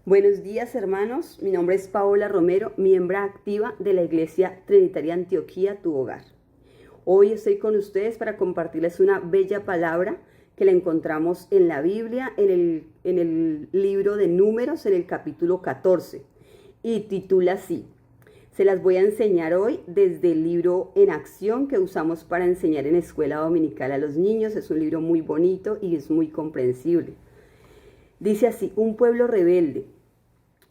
Buenos días, hermanos. Mi nombre es Paola Romero, miembro activa de la Iglesia Trinitaria Antioquía, tu hogar. Hoy estoy con ustedes para compartirles una bella palabra que la encontramos en la Biblia, en el libro de Números, en el capítulo 14, y titula así. Se las voy a enseñar hoy desde el libro En Acción que usamos para enseñar en escuela dominical a los niños. Es un libro muy bonito y es muy comprensible. Dice así: un pueblo rebelde.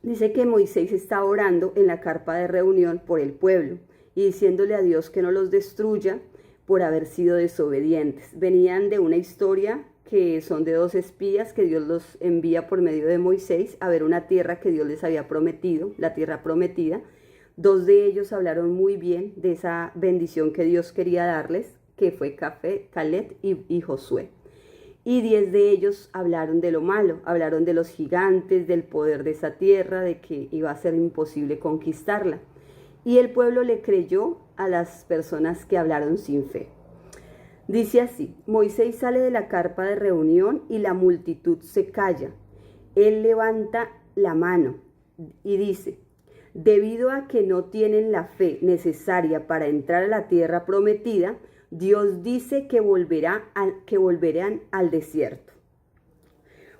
Dice que Moisés estaba orando en la carpa de reunión por el pueblo y diciéndole a Dios que no los destruya por haber sido desobedientes. Venían de una historia que son de dos espías que Dios los envía por medio de Moisés a ver una tierra que Dios les había prometido, la tierra prometida. Dos de ellos hablaron muy bien de esa bendición que Dios quería darles, que fue Caleb y Josué. Y 10 de ellos hablaron de lo malo, hablaron de los gigantes, del poder de esa tierra, de que iba a ser imposible conquistarla. Y el pueblo le creyó a las personas que hablaron sin fe. Dice así: Moisés sale de la carpa de reunión y la multitud se calla. Él levanta la mano y dice: debido a que no tienen la fe necesaria para entrar a la tierra prometida, Dios dice que volverán al desierto.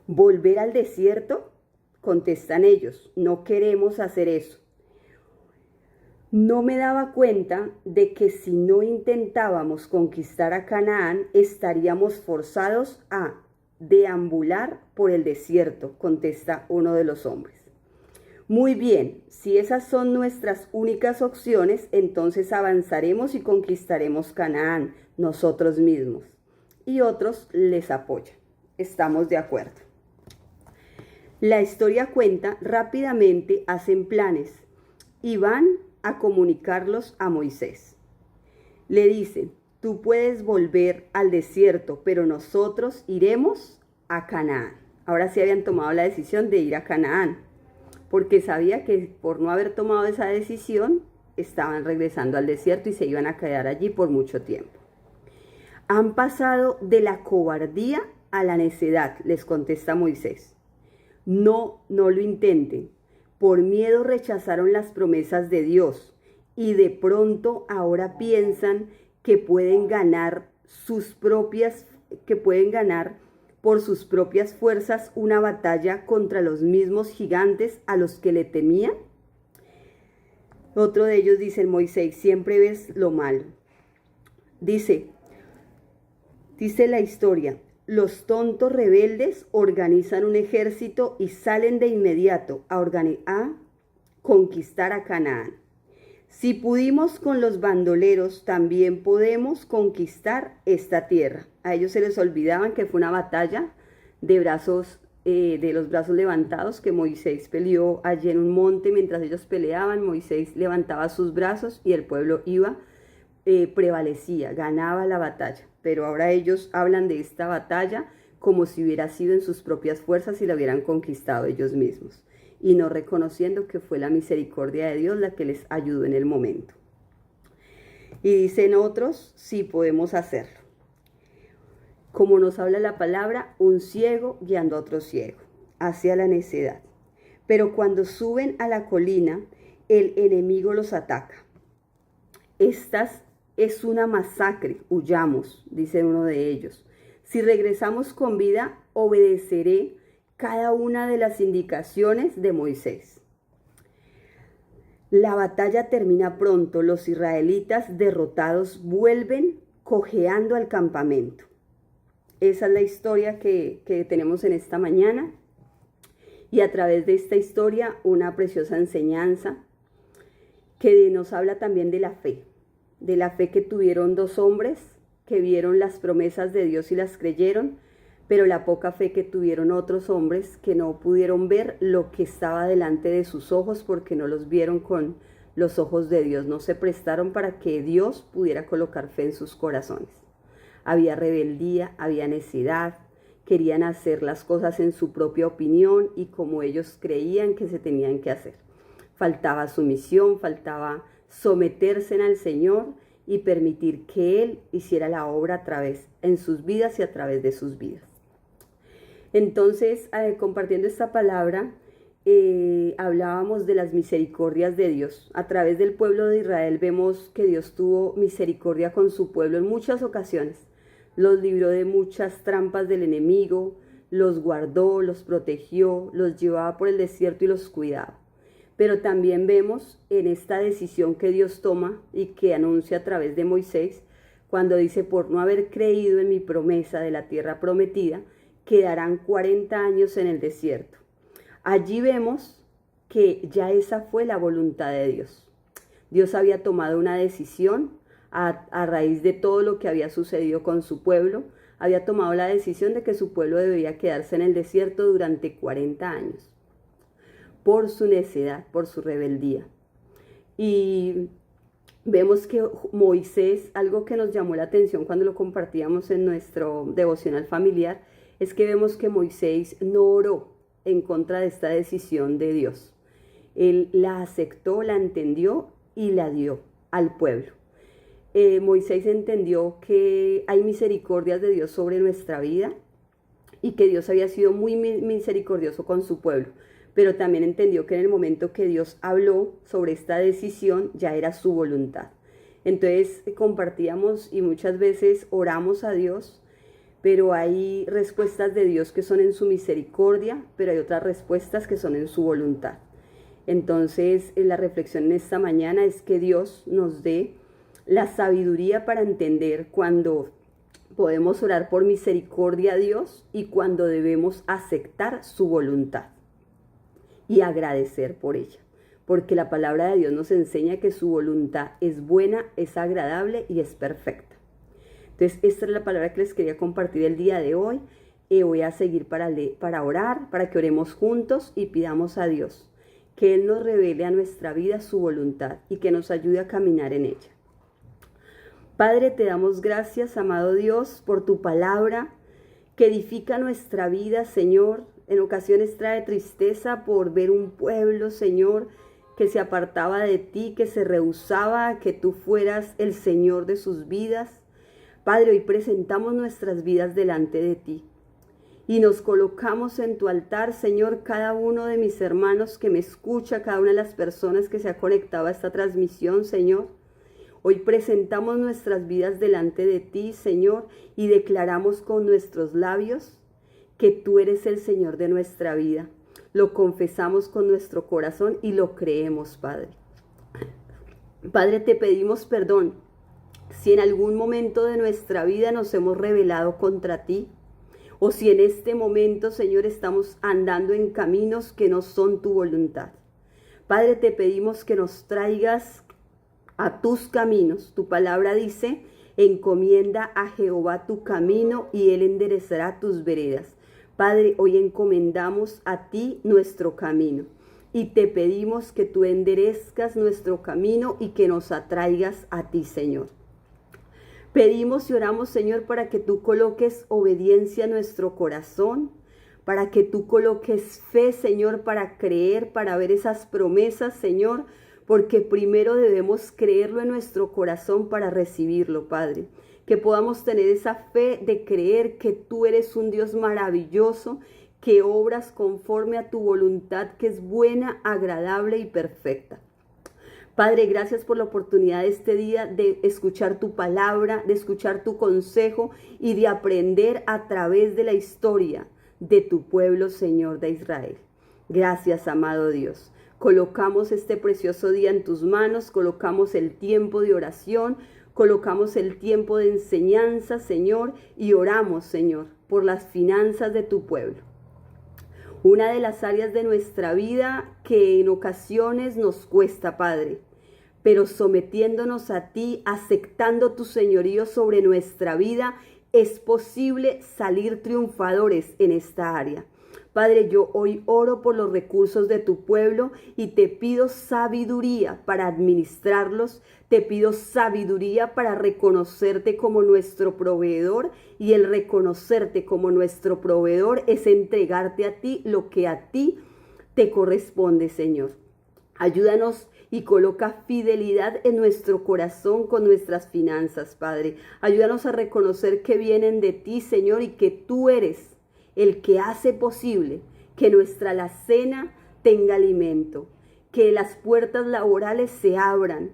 ¿Volver al desierto? Contestan ellos, no queremos hacer eso. No me daba cuenta de que si no intentábamos conquistar a Canaán, estaríamos forzados a deambular por el desierto, contesta uno de los hombres. Muy bien, si esas son nuestras únicas opciones, entonces avanzaremos y conquistaremos Canaán nosotros mismos. Y otros les apoyan. Estamos de acuerdo. La historia cuenta: rápidamente hacen planes y van a comunicarlos a Moisés. Le dicen: tú puedes volver al desierto, pero nosotros iremos a Canaán. Ahora sí habían tomado la decisión de ir a Canaán, porque sabía que por no haber tomado esa decisión, estaban regresando al desierto y se iban a quedar allí por mucho tiempo. Han pasado de la cobardía a la necedad, les contesta Moisés. No lo intenten. Por miedo rechazaron las promesas de Dios y de pronto ahora piensan que pueden ganar por sus propias fuerzas una batalla contra los mismos gigantes a los que le temían. Otro de ellos dice: Moisés, siempre ves lo malo. Dice la historia: los tontos rebeldes organizan un ejército y salen de inmediato a conquistar a Canaán. Si pudimos con los bandoleros, también podemos conquistar esta tierra. A ellos se les olvidaban que fue una batalla de los brazos levantados, que Moisés peleó allí en un monte. Mientras ellos peleaban, Moisés levantaba sus brazos y el pueblo prevalecía, ganaba la batalla. Pero ahora ellos hablan de esta batalla como si hubiera sido en sus propias fuerzas y la hubieran conquistado ellos mismos, y no reconociendo que fue la misericordia de Dios la que les ayudó en el momento. Y dicen otros: sí podemos hacerlo. Como nos habla la palabra, un ciego guiando a otro ciego hacia la necedad. Pero cuando suben a la colina, el enemigo los ataca. Es una masacre, huyamos, dice uno de ellos. Si regresamos con vida, obedeceré cada una de las indicaciones de Moisés. La batalla termina pronto. Los israelitas derrotados vuelven cojeando al campamento. Esa es la historia que tenemos en esta mañana. Y a través de esta historia, una preciosa enseñanza que nos habla también de la fe que tuvieron dos hombres que vieron las promesas de Dios y las creyeron, pero la poca fe que tuvieron otros hombres que no pudieron ver lo que estaba delante de sus ojos porque no los vieron con los ojos de Dios, no se prestaron para que Dios pudiera colocar fe en sus corazones. Había rebeldía, había necedad, querían hacer las cosas en su propia opinión y como ellos creían que se tenían que hacer. Faltaba sumisión, faltaba someterse al Señor y permitir que Él hiciera la obra en sus vidas y a través de sus vidas. Entonces, compartiendo esta palabra, hablábamos de las misericordias de Dios. A través del pueblo de Israel vemos que Dios tuvo misericordia con su pueblo en muchas ocasiones. Los libró de muchas trampas del enemigo, los guardó, los protegió, los llevaba por el desierto y los cuidaba. Pero también vemos en esta decisión que Dios toma y que anuncia a través de Moisés, cuando dice: por no haber creído en mi promesa de la tierra prometida, quedarán 40 años en el desierto. Allí vemos que ya esa fue la voluntad de Dios. Dios había tomado una decisión a raíz de todo lo que había sucedido con su pueblo. Había tomado la decisión de que su pueblo debía quedarse en el desierto durante 40 años. Por su necedad, por su rebeldía. Y vemos que Moisés, algo que nos llamó la atención cuando lo compartíamos en nuestro devocional familiar, es que vemos que Moisés no oró en contra de esta decisión de Dios. Él la aceptó, la entendió y la dio al pueblo. Moisés entendió que hay misericordias de Dios sobre nuestra vida y que Dios había sido muy misericordioso con su pueblo, pero también entendió que en el momento que Dios habló sobre esta decisión ya era su voluntad. Entonces compartíamos y muchas veces oramos a Dios, pero hay respuestas de Dios que son en su misericordia, pero hay otras respuestas que son en su voluntad. Entonces, la reflexión en esta mañana es que Dios nos dé la sabiduría para entender cuando podemos orar por misericordia a Dios y cuando debemos aceptar su voluntad y agradecer por ella. Porque la palabra de Dios nos enseña que su voluntad es buena, es agradable y es perfecta. Entonces, esta es la palabra que les quería compartir el día de hoy. Voy a seguir para orar, para que oremos juntos y pidamos a Dios que Él nos revele a nuestra vida su voluntad y que nos ayude a caminar en ella. Padre, te damos gracias, amado Dios, por tu palabra que edifica nuestra vida, Señor. En ocasiones trae tristeza por ver un pueblo, Señor, que se apartaba de ti, que se rehusaba a que tú fueras el Señor de sus vidas. Padre, hoy presentamos nuestras vidas delante de ti y nos colocamos en tu altar, Señor, cada uno de mis hermanos que me escucha, cada una de las personas que se ha conectado a esta transmisión, Señor. Hoy presentamos nuestras vidas delante de ti, Señor, y declaramos con nuestros labios que tú eres el Señor de nuestra vida. Lo confesamos con nuestro corazón y lo creemos, Padre. Padre, te pedimos perdón si en algún momento de nuestra vida nos hemos rebelado contra ti, o si en este momento, Señor, estamos andando en caminos que no son tu voluntad. Padre, te pedimos que nos traigas a tus caminos. Tu palabra dice: encomienda a Jehová tu camino y Él enderezará tus veredas. Padre, hoy encomendamos a ti nuestro camino y te pedimos que tú enderezcas nuestro camino y que nos atraigas a ti, Señor. Pedimos y oramos, Señor, para que tú coloques obediencia en nuestro corazón, para que tú coloques fe, Señor, para creer, para ver esas promesas, Señor, porque primero debemos creerlo en nuestro corazón para recibirlo, Padre. Que podamos tener esa fe de creer que tú eres un Dios maravilloso, que obras conforme a tu voluntad, que es buena, agradable y perfecta. Padre, gracias por la oportunidad de este día de escuchar tu palabra, de escuchar tu consejo y de aprender a través de la historia de tu pueblo, Señor de Israel. Gracias, amado Dios. Colocamos este precioso día en tus manos, colocamos el tiempo de oración, colocamos el tiempo de enseñanza, Señor, y oramos, Señor, por las finanzas de tu pueblo. Una de las áreas de nuestra vida que en ocasiones nos cuesta, Padre, pero sometiéndonos a ti, aceptando tu señorío sobre nuestra vida, es posible salir triunfadores en esta área. Padre, yo hoy oro por los recursos de tu pueblo y te pido sabiduría para administrarlos, te pido sabiduría para reconocerte como nuestro proveedor, y el reconocerte como nuestro proveedor es entregarte a ti lo que a ti te corresponde, Señor. Ayúdanos y coloca fidelidad en nuestro corazón con nuestras finanzas, Padre. Ayúdanos a reconocer que vienen de ti, Señor, y que tú eres el que hace posible que nuestra alacena tenga alimento, que las puertas laborales se abran,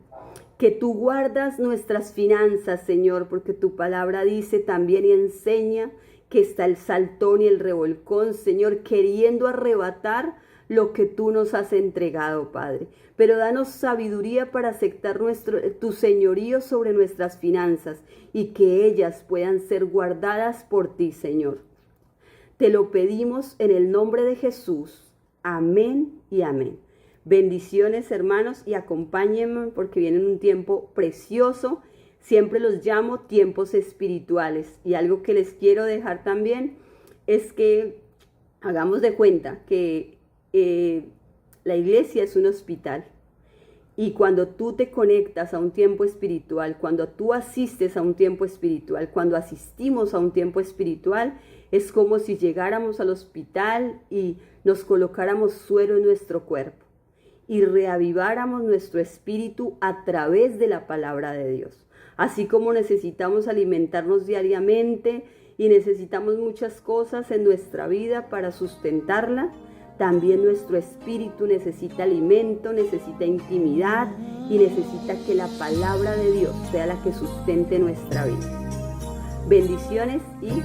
que tú guardas nuestras finanzas, Señor, porque tu palabra dice también y enseña que está el saltón y el revolcón, Señor, queriendo arrebatar lo que tú nos has entregado, Padre. Pero danos sabiduría para aceptar tu señorío sobre nuestras finanzas y que ellas puedan ser guardadas por ti, Señor. Te lo pedimos en el nombre de Jesús. Amén y amén. Bendiciones, hermanos, y acompáñenme porque viene un tiempo precioso. Siempre los llamo tiempos espirituales. Y algo que les quiero dejar también es que hagamos de cuenta que la iglesia es un hospital. Y cuando tú te conectas a un tiempo espiritual, cuando tú asistes a un tiempo espiritual, cuando asistimos a un tiempo espiritual, es como si llegáramos al hospital y nos colocáramos suero en nuestro cuerpo y reaviváramos nuestro espíritu a través de la palabra de Dios. Así como necesitamos alimentarnos diariamente y necesitamos muchas cosas en nuestra vida para sustentarla, también nuestro espíritu necesita alimento, necesita intimidad y necesita que la palabra de Dios sea la que sustente nuestra vida. Bendiciones y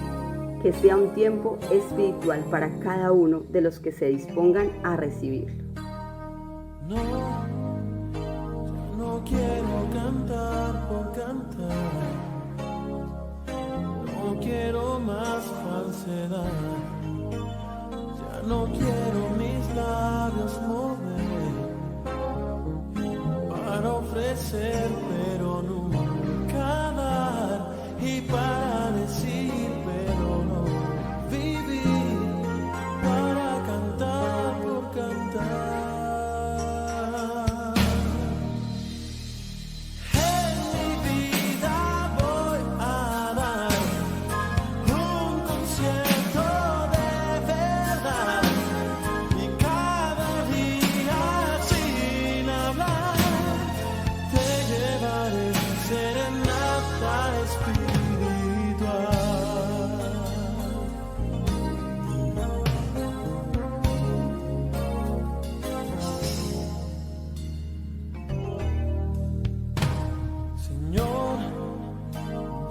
que sea un tiempo espiritual para cada uno de los que se dispongan a recibirlo. No, no quiero cantar por cantar, no quiero más falsedad, ya no quiero mis labios mover para ofrecer pero nunca dar y para decir pero no vivir, para cantar por cantar.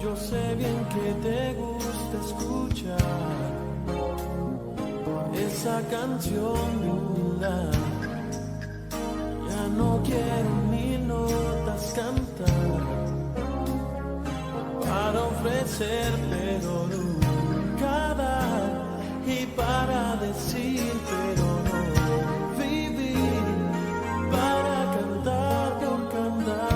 Yo sé bien que te gusta escuchar esa canción linda. Ya no quiero mil notas cantar para ofrecer pero nunca dar y para decir pero no vivir, para cantar por cantar.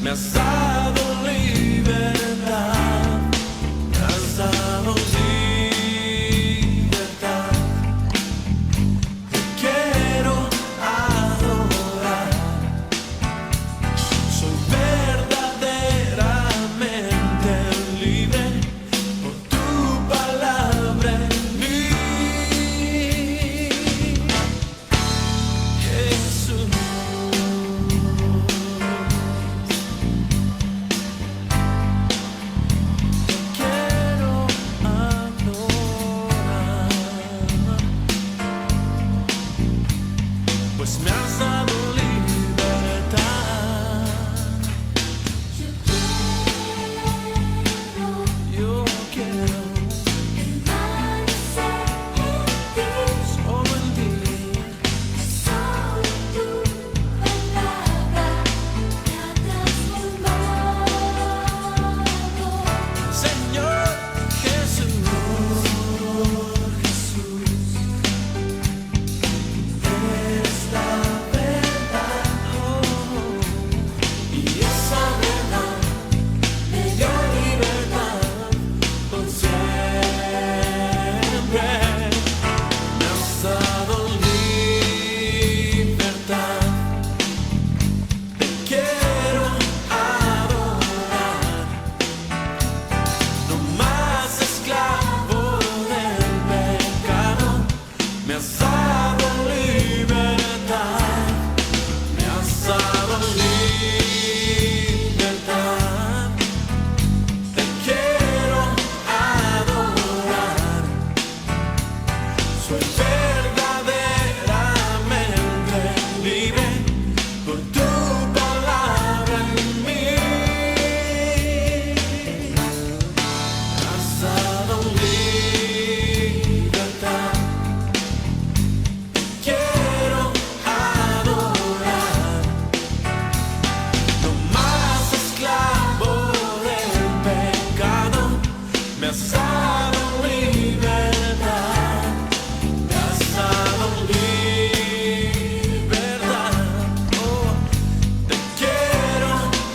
me has dado libertad, me has dado libertad. Te quiero adorar, soy verdaderamente libre por tu palabra en mí, Jesús. Pues me has dado libertad. Yo quiero permanecer en ti, solo en ti. solo tu palabra me ha transformado. Señor Jesús, eres la verdad, y esa verdad me dio libertad por siempre. Me has dado libertad, te quiero adorar, no más esclavo del pecado. Me has dado libertad, me has dado libertad, te quiero adorar, soy verdaderamente libre por tu palabra en mí. Has dado libertad, quiero adorar, no más esclavo del pecado. Me has dado libertad, me has dado libertad. Oh, te quiero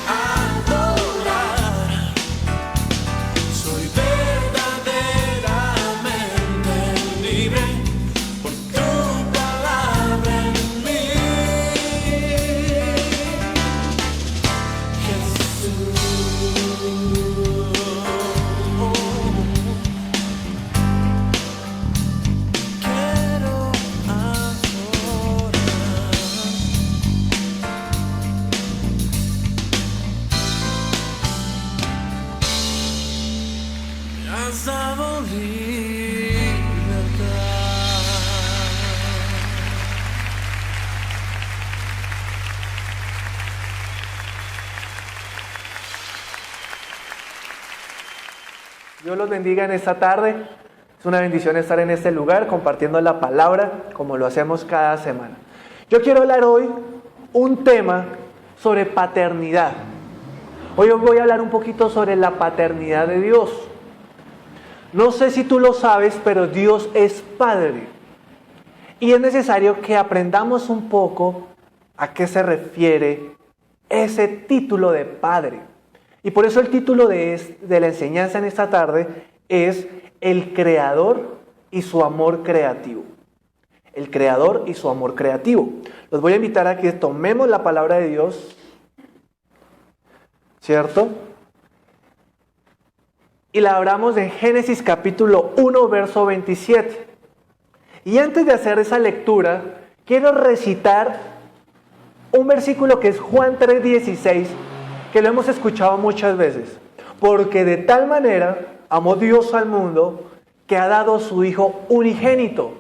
adorar, soy verdaderamente libre por tu palabra en mí, Jesús. Quiero adorar. Me has dado libertad. Dios los bendiga en esta tarde. Es una bendición estar en este lugar compartiendo la palabra como lo hacemos cada semana. Yo quiero hablar hoy un tema sobre paternidad. Hoy os voy a hablar un poquito sobre la paternidad de Dios. No sé si tú lo sabes, pero Dios es Padre. Y es necesario que aprendamos un poco a qué se refiere ese título de Padre. Y por eso el título de la enseñanza en esta tarde es El Creador y su amor creativo. El Creador y su amor creativo. Los voy a invitar a que tomemos la palabra de Dios, ¿cierto? Y la abramos en Génesis capítulo 1, verso 27. Y antes de hacer esa lectura, quiero recitar un versículo que es Juan 3:16, que lo hemos escuchado muchas veces. Porque de tal manera amó Dios al mundo, que ha dado a su Hijo unigénito,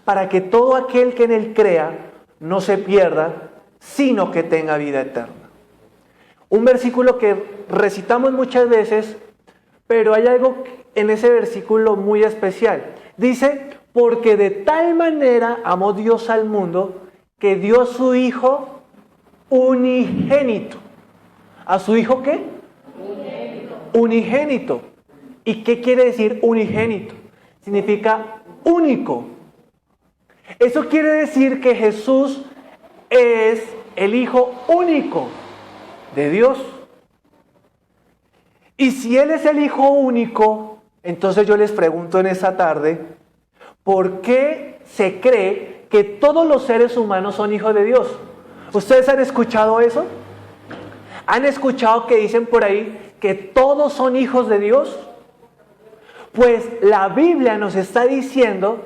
para que todo aquel que en Él crea no se pierda, sino que tenga vida eterna. Un versículo que recitamos muchas veces, pero hay algo en ese versículo muy especial. Dice, porque de tal manera amó Dios al mundo, que dio a su Hijo unigénito. ¿A su Hijo qué? Unigénito. ¿Y qué quiere decir unigénito? Significa único. Eso quiere decir que Jesús es el Hijo único de Dios. Y si Él es el Hijo único, entonces yo les pregunto en esta tarde, ¿por qué se cree que todos los seres humanos son hijos de Dios? ¿Ustedes han escuchado eso? ¿Han escuchado que dicen por ahí que todos son hijos de Dios? Pues la Biblia nos está diciendo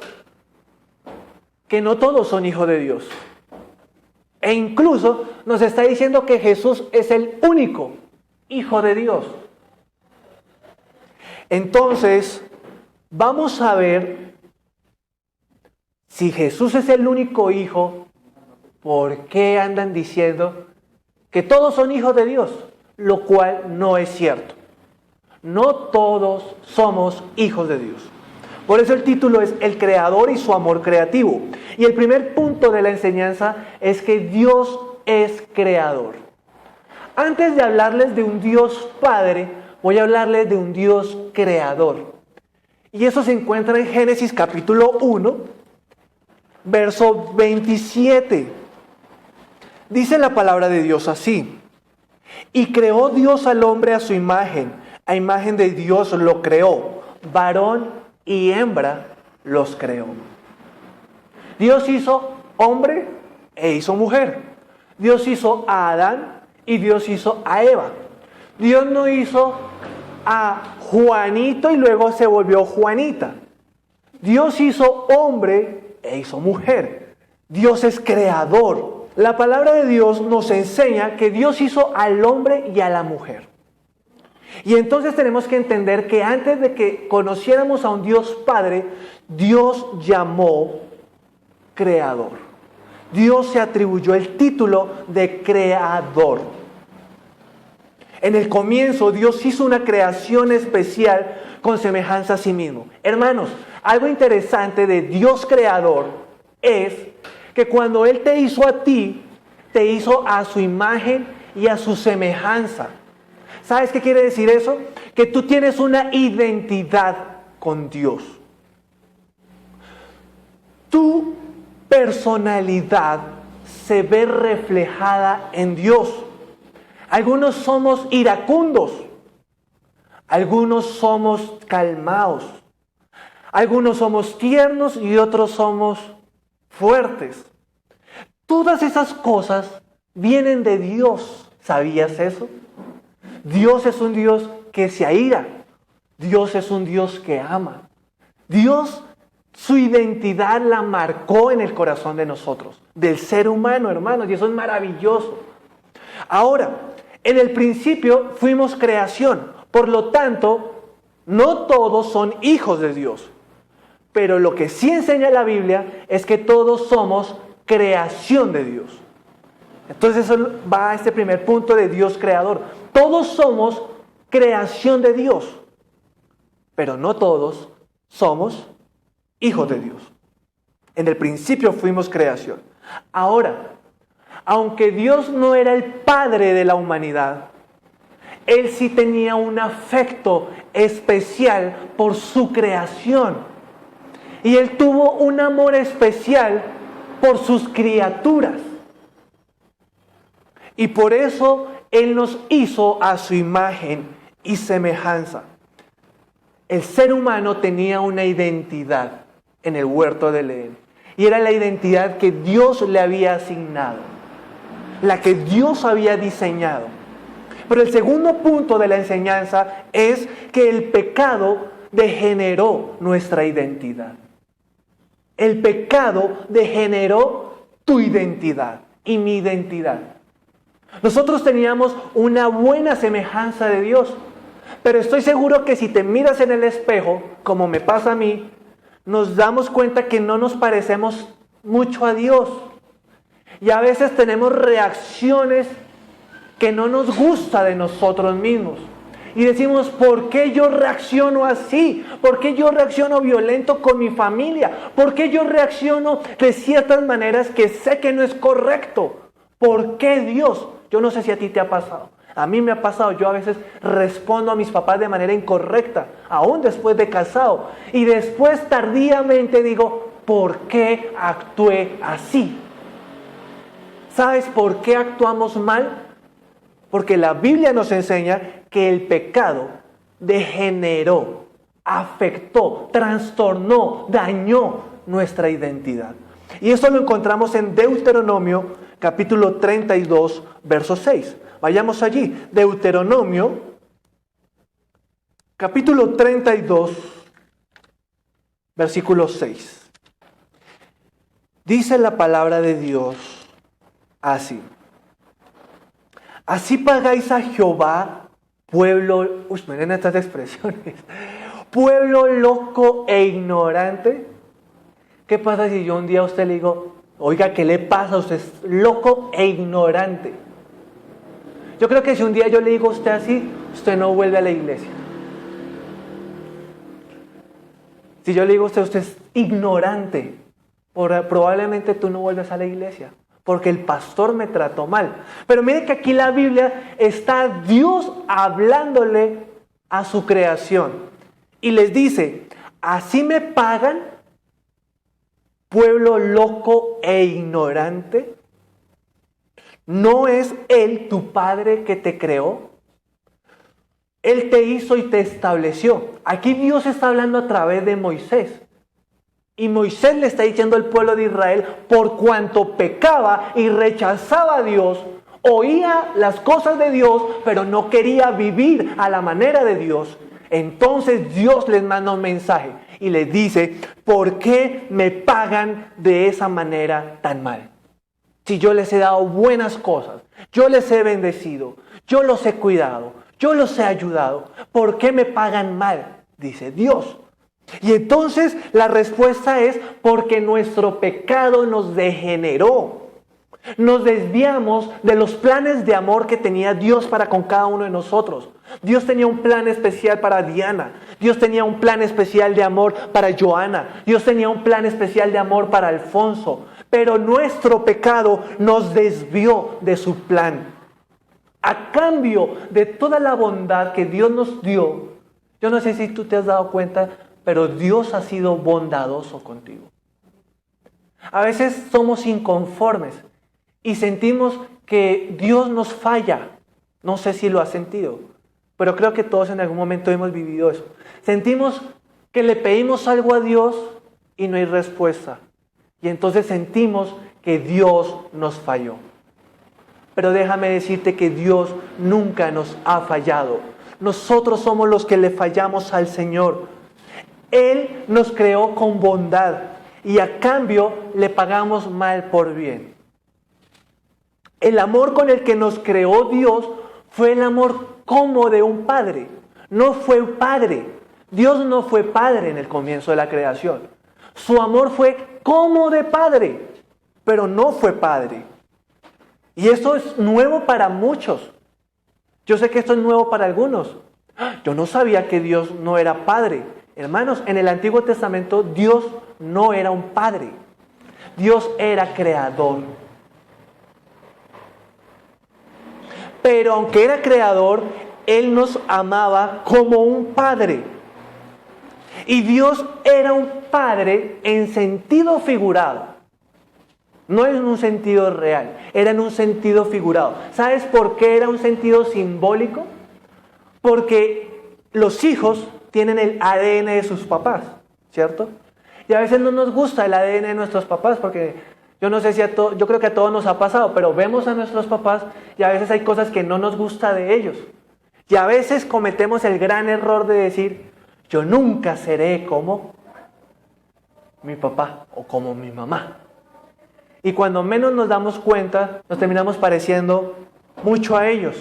que no todos son hijos de Dios. E incluso nos está diciendo que Jesús es el único Hijo de Dios. Entonces, vamos a ver si Jesús es el único Hijo, ¿por qué andan diciendo que todos son hijos de Dios? Lo cual no es cierto. No todos somos hijos de Dios. Por eso el título es El Creador y su amor creativo. Y el primer punto de la enseñanza es que Dios es creador. Antes de hablarles de un Dios Padre, voy a hablarles de un Dios creador. Y eso se encuentra en Génesis capítulo 1, verso 27. Dice la palabra de Dios así: y creó Dios al hombre a su imagen, a imagen de Dios lo creó, varón y hembra los creó. Dios hizo hombre e hizo mujer. Dios hizo a Adán y Dios hizo a Eva. Dios no hizo a Juanito y luego se volvió Juanita. Dios hizo hombre e hizo mujer. Dios es creador. La palabra de Dios nos enseña que Dios hizo al hombre y a la mujer. Y entonces tenemos que entender que antes de que conociéramos a un Dios Padre, Dios llamó creador. Dios se atribuyó el título de creador. En el comienzo, Dios hizo una creación especial con semejanza a sí mismo. Hermanos, algo interesante de Dios creador es que cuando Él te hizo a ti, te hizo a su imagen y a su semejanza. ¿Sabes qué quiere decir eso? Que tú tienes una identidad con Dios. Tu personalidad se ve reflejada en Dios. Algunos somos iracundos, algunos somos calmados, algunos somos tiernos y otros somos fuertes. Todas esas cosas vienen de Dios. ¿Sabías eso? Dios es un Dios que se aira. Dios es un Dios que ama. Dios, su identidad la marcó en el corazón de nosotros, del ser humano, hermanos, y eso es maravilloso. Ahora, en el principio fuimos creación, por lo tanto, no todos son hijos de Dios. Pero lo que sí enseña la Biblia es que todos somos creación de Dios. Entonces eso va a este primer punto de Dios creador. Todos somos creación de Dios, pero no todos somos hijos de Dios. En el principio fuimos creación. Ahora, aunque Dios no era el padre de la humanidad, Él sí tenía un afecto especial por su creación. Y Él tuvo un amor especial por sus criaturas. Y por eso Él nos hizo a su imagen y semejanza. El ser humano tenía una identidad en el huerto del Edén. Y era la identidad que Dios le había asignado, la que Dios había diseñado. Pero el segundo punto de la enseñanza es que el pecado degeneró nuestra identidad. El pecado degeneró tu identidad y mi identidad. Nosotros teníamos una buena semejanza de Dios, pero estoy seguro que si te miras en el espejo, como me pasa a mí, nos damos cuenta que no nos parecemos mucho a Dios. Y a veces tenemos reacciones que no nos gusta de nosotros mismos. Y decimos, ¿por qué yo reacciono así? ¿Por qué yo reacciono violento con mi familia? ¿Por qué yo reacciono de ciertas maneras que sé que no es correcto? ¿Por qué Dios? Yo no sé si a ti te ha pasado. A mí me ha pasado. Yo a veces respondo a mis papás de manera incorrecta, aún después de casado. Y después tardíamente digo, ¿por qué actué así? ¿Sabes por qué actuamos mal? Porque la Biblia nos enseña que el pecado degeneró, afectó, trastornó, dañó nuestra identidad. Y eso lo encontramos en Deuteronomio capítulo 32, verso 6. Vayamos allí. Deuteronomio capítulo 32, versículo 6. Dice la palabra de Dios así. Así pagáis a Jehová, pueblo, miren estas expresiones, pueblo loco e ignorante. ¿Qué pasa si yo un día a usted le digo, oiga, ¿qué le pasa? Usted es loco e ignorante. Yo creo que si un día yo le digo a usted así, usted no vuelve a la iglesia. Si yo le digo a usted, usted es ignorante, probablemente tú no vuelves a la iglesia, porque el pastor me trató mal. Pero mire que aquí la Biblia está Dios hablándole a su creación. Y les dice, así me pagan, pueblo loco e ignorante. ¿No es Él tu Padre que te creó? Él te hizo y te estableció. Aquí Dios está hablando a través de Moisés. Y Moisés le está diciendo al pueblo de Israel, por cuanto pecaba y rechazaba a Dios, oía las cosas de Dios, pero no quería vivir a la manera de Dios. Entonces Dios les manda un mensaje y les dice, ¿por qué me pagan de esa manera tan mal? Si yo les he dado buenas cosas, yo les he bendecido, yo los he cuidado, yo los he ayudado, ¿por qué me pagan mal? Dice Dios. Y entonces la respuesta es porque nuestro pecado nos degeneró. Nos desviamos de los planes de amor que tenía Dios para con cada uno de nosotros. Dios tenía un plan especial para Diana. Dios tenía un plan especial de amor para Joana. Dios tenía un plan especial de amor para Alfonso. Pero nuestro pecado nos desvió de su plan. A cambio de toda la bondad que Dios nos dio, yo no sé si tú te has dado cuenta, pero Dios ha sido bondadoso contigo. A veces somos inconformes y sentimos que Dios nos falla. No sé si lo has sentido, pero creo que todos en algún momento hemos vivido eso. Sentimos que le pedimos algo a Dios y no hay respuesta. Y entonces sentimos que Dios nos falló. Pero déjame decirte que Dios nunca nos ha fallado. Nosotros somos los que le fallamos al Señor. Él nos creó con bondad y a cambio le pagamos mal por bien. El amor con el que nos creó Dios fue el amor como de un padre. No fue un padre. Dios no fue padre en el comienzo de la creación. Su amor fue como de padre, pero no fue padre. Y esto es nuevo para muchos. Yo sé que esto es nuevo para algunos. Yo no sabía que Dios no era padre. Hermanos, en el Antiguo Testamento Dios no era un padre. Dios era creador. Pero aunque era creador, Él nos amaba como un padre. Y Dios era un padre en sentido figurado. No en un sentido real, era en un sentido figurado. ¿Sabes por qué era un sentido simbólico? Porque los hijos tienen el ADN de sus papás, ¿cierto? Y a veces no nos gusta el ADN de nuestros papás porque yo no sé si yo creo que a todos nos ha pasado, pero vemos a nuestros papás y a veces hay cosas que no nos gusta de ellos. Y a veces cometemos el gran error de decir, yo nunca seré como mi papá o como mi mamá. Y cuando menos nos damos cuenta, nos terminamos pareciendo mucho a ellos.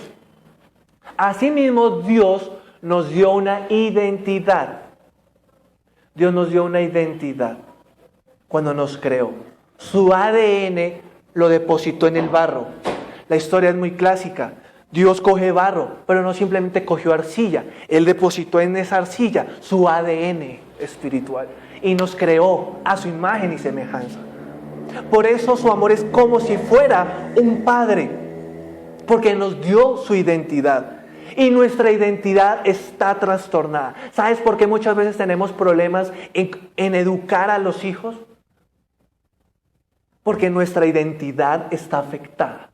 Asimismo, Dios nos dio una identidad. Dios nos dio una identidad cuando nos creó. Su ADN lo depositó en el barro. La historia es muy clásica. Dios coge barro, pero no simplemente cogió arcilla. Él depositó en esa arcilla su ADN espiritual y nos creó a su imagen y semejanza. Por eso su amor es como si fuera un padre, porque nos dio su identidad. Y nuestra identidad está trastornada. ¿Sabes por qué muchas veces tenemos problemas en educar a los hijos? Porque nuestra identidad está afectada.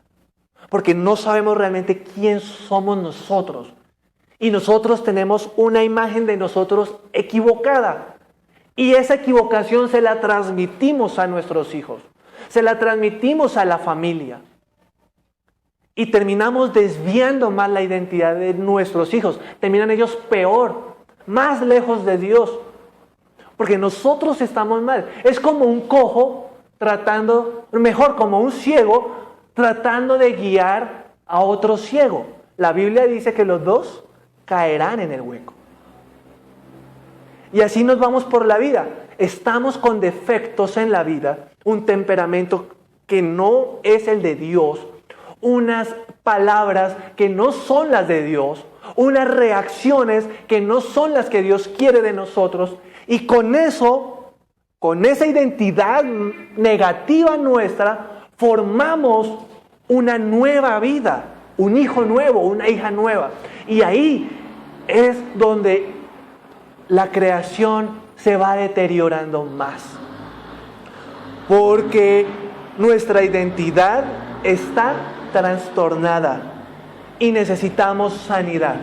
porque no sabemos realmente quién somos nosotros. Y nosotros tenemos una imagen de nosotros equivocada. Y esa equivocación se la transmitimos a nuestros hijos, se la transmitimos a la familia. Y terminamos desviando más la identidad de nuestros hijos. Terminan ellos peor, más lejos de Dios. Porque nosotros estamos mal. Es como un cojo como un ciego tratando de guiar a otro ciego. La Biblia dice que los dos caerán en el hueco. Y así nos vamos por la vida. Estamos con defectos en la vida, un temperamento que no es el de Dios, unas palabras que no son las de Dios, unas reacciones que no son las que Dios quiere de nosotros, y con eso, con esa identidad negativa nuestra, formamos una nueva vida, un hijo nuevo, una hija nueva. Y ahí es donde la creación se va deteriorando más. Porque nuestra identidad está trastornada y necesitamos sanidad.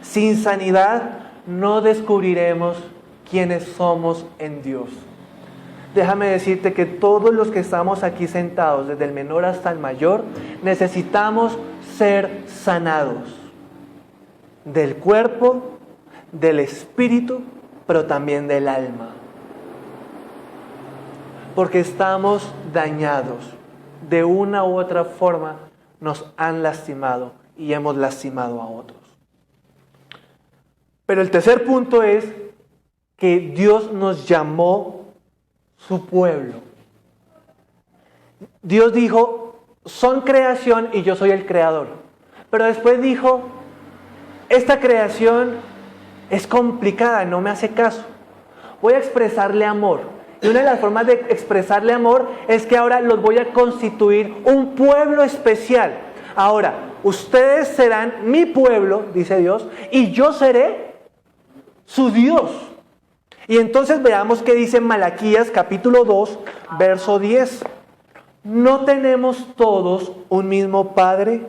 Sin sanidad no descubriremos quiénes somos en Dios. Déjame decirte que todos los que estamos aquí sentados, desde el menor hasta el mayor, necesitamos ser sanados del cuerpo, del espíritu, pero también del alma. Porque estamos dañados. De una u otra forma nos han lastimado y hemos lastimado a otros. Pero el tercer punto es que Dios nos llamó su pueblo. Dios dijo, son creación y yo soy el creador. Pero después dijo, esta creación es complicada, no me hace caso. Voy a expresarle amor. Y una de las formas de expresarle amor es que ahora los voy a constituir un pueblo especial. Ahora, ustedes serán mi pueblo, dice Dios, y yo seré su Dios. Y entonces veamos qué dice Malaquías capítulo 2, verso 10. ¿No tenemos todos un mismo Padre?